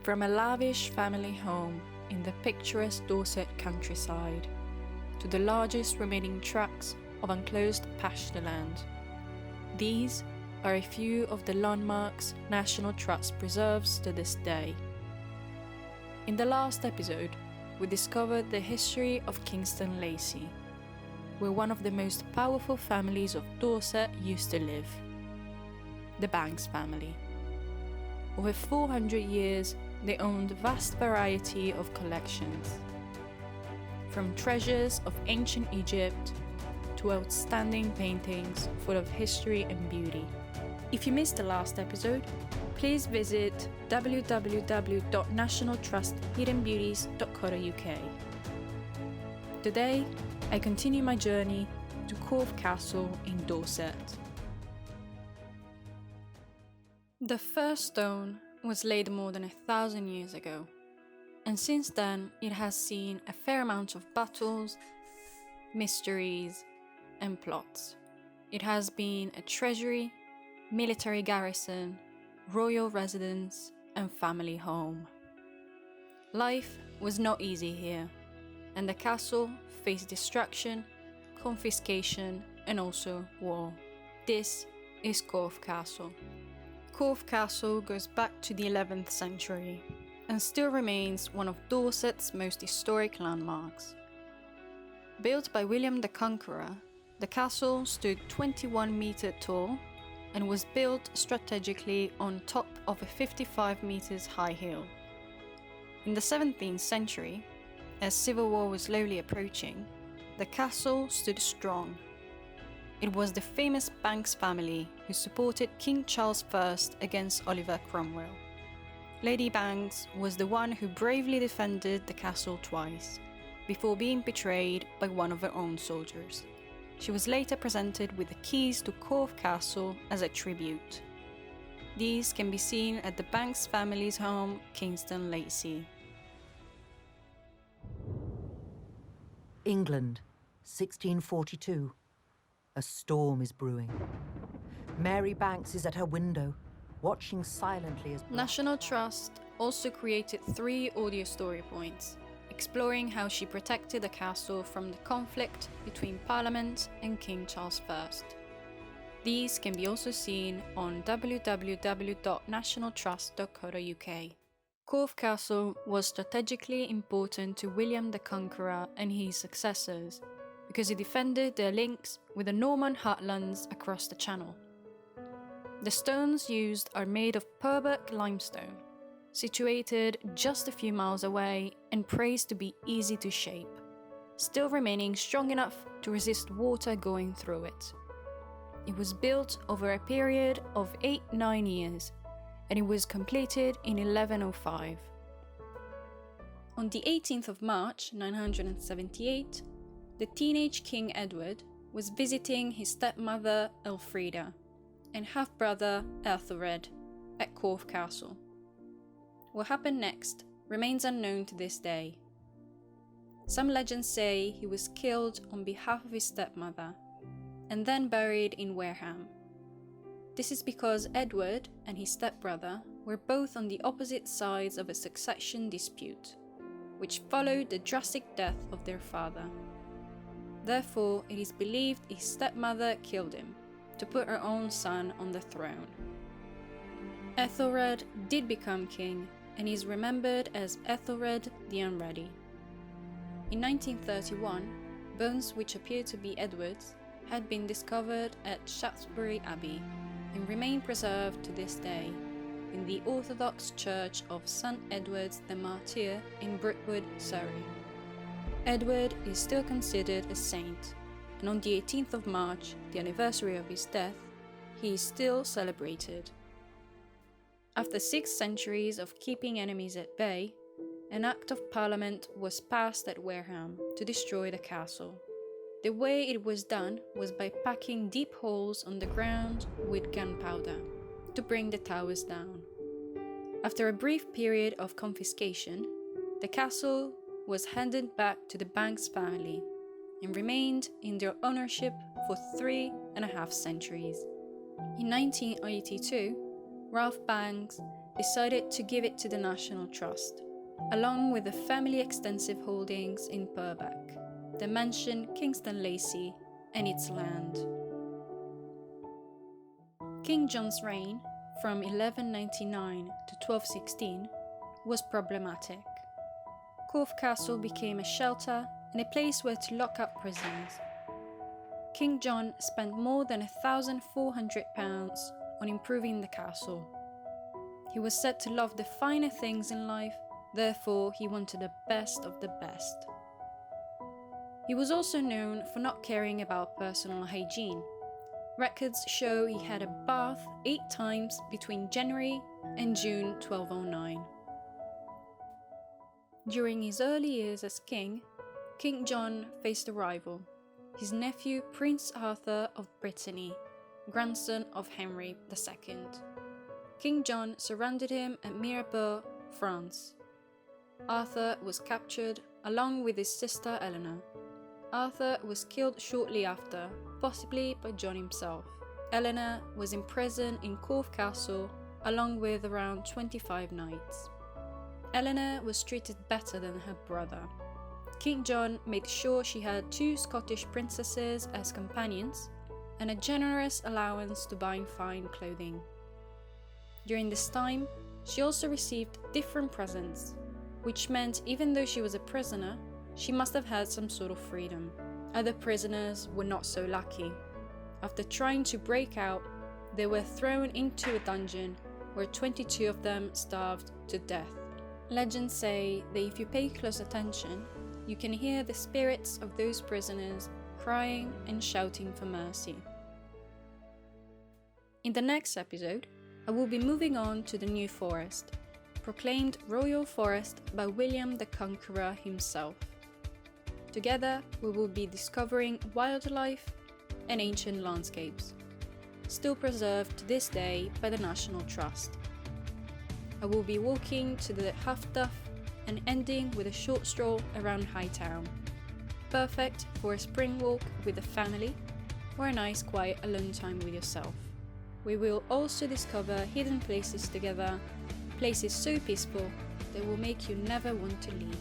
From a lavish family home in the picturesque Dorset countryside to the largest remaining tracts of enclosed pasture land, these are a few of the landmarks National Trust preserves to this day. In the last episode, we discovered the history of Kingston Lacy, where one of the most powerful families of Dorset used to live, the Banks family. Over 400 years, they owned a vast variety of collections, from treasures of ancient Egypt to outstanding paintings full of history and beauty. If you missed the last episode, please visit www.nationaltrusthiddenbeauties.co.uk. Today, I continue my journey to Corfe Castle in Dorset. The first stone was laid more than 1,000 years ago, and since then it has seen a fair amount of battles, mysteries, and plots. It has been a treasury, military garrison, royal residence, and family home. Life was not easy here, and the castle faced destruction, confiscation, and also war. This is Corfe Castle. Corfe Castle goes back to the 11th century and still remains one of Dorset's most historic landmarks. Built by William the Conqueror, the castle stood 21 meters tall and was built strategically on top of a 55 meters high hill. In the 17th century, as civil war was slowly approaching, the castle stood strong. It was the famous Banks family who supported King Charles I against Oliver Cromwell. Lady Banks was the one who bravely defended the castle twice, before being betrayed by one of her own soldiers. She was later presented with the keys to Corfe Castle as a tribute. These can be seen at the Banks family's home, Kingston Lacy. England, 1642. A storm is brewing. Mary Banks is at her window, watching silently as... National Trust also created 3 audio story points, exploring how she protected the castle from the conflict between Parliament and King Charles I. These can be also seen on www.nationaltrust.co.uk. Corfe Castle was strategically important to William the Conqueror and his successors because it defended their links with the Norman heartlands across the Channel. The stones used are made of Purbeck limestone, situated just a few miles away and praised to be easy to shape, still remaining strong enough to resist water going through it. It was built over a period of 8-9 years, and it was completed in 1105. On the 18th of March 978, the teenage King Edward was visiting his stepmother Elfrida and half-brother Ethelred at Corfe Castle. What happened next remains unknown to this day. Some legends say he was killed on behalf of his stepmother and then buried in Wareham. This is because Edward and his stepbrother were both on the opposite sides of a succession dispute, which followed the drastic death of their father. Therefore, it is believed his stepmother killed him to put her own son on the throne. Ethelred did become king and is remembered as Ethelred the Unready. In 1931, bones which appeared to be Edward's had been discovered at Shaftesbury Abbey and remain preserved to this day in the Orthodox Church of St. Edward's the Martyr in Brookwood, Surrey. Edward is still considered a saint, and on the 18th of March, the anniversary of his death, he is still celebrated. After 6 centuries of keeping enemies at bay, an Act of Parliament was passed at Wareham to destroy the castle. The way it was done was by packing deep holes on the ground with gunpowder to bring the towers down. After a brief period of confiscation, the castle was handed back to the Banks family and remained in their ownership for 3.5 centuries. In 1982, Ralph Banks decided to give it to the National Trust, along with the family extensive holdings in Purbeck, the mansion Kingston Lacy, and its land. King John's reign, from 1199 to 1216, was problematic. Corfe Castle became a shelter and a place where to lock up prisoners. King John spent more than £1,400 on improving the castle. He was said to love the finer things in life, therefore he wanted the best of the best. He was also known for not caring about personal hygiene. Records show he had a bath 8 times between January and June 1209. During his early years as king, King John faced a rival, his nephew Prince Arthur of Brittany, grandson of Henry II. King John surrounded him at Mirabeau, France. Arthur was captured along with his sister Eleanor. Arthur was killed shortly after, possibly by John himself. Eleanor was imprisoned in Corfe Castle along with around 25 knights. Eleanor was treated better than her brother. King John made sure she had 2 Scottish princesses as companions and a generous allowance to buy fine clothing. During this time, she also received different presents, which meant even though she was a prisoner, she must have had some sort of freedom. Other prisoners were not so lucky. After trying to break out, they were thrown into a dungeon where 22 of them starved to death. Legends say that if you pay close attention, you can hear the spirits of those prisoners crying and shouting for mercy. In the next episode, I will be moving on to the New Forest, proclaimed Royal Forest by William the Conqueror himself. Together, we will be discovering wildlife and ancient landscapes, still preserved to this day by the National Trust. I will be walking to the Half Duff and ending with a short stroll around Hightown, perfect for a spring walk with the family or a nice quiet alone time with yourself. We will also discover hidden places together, places so peaceful they will make you never want to leave.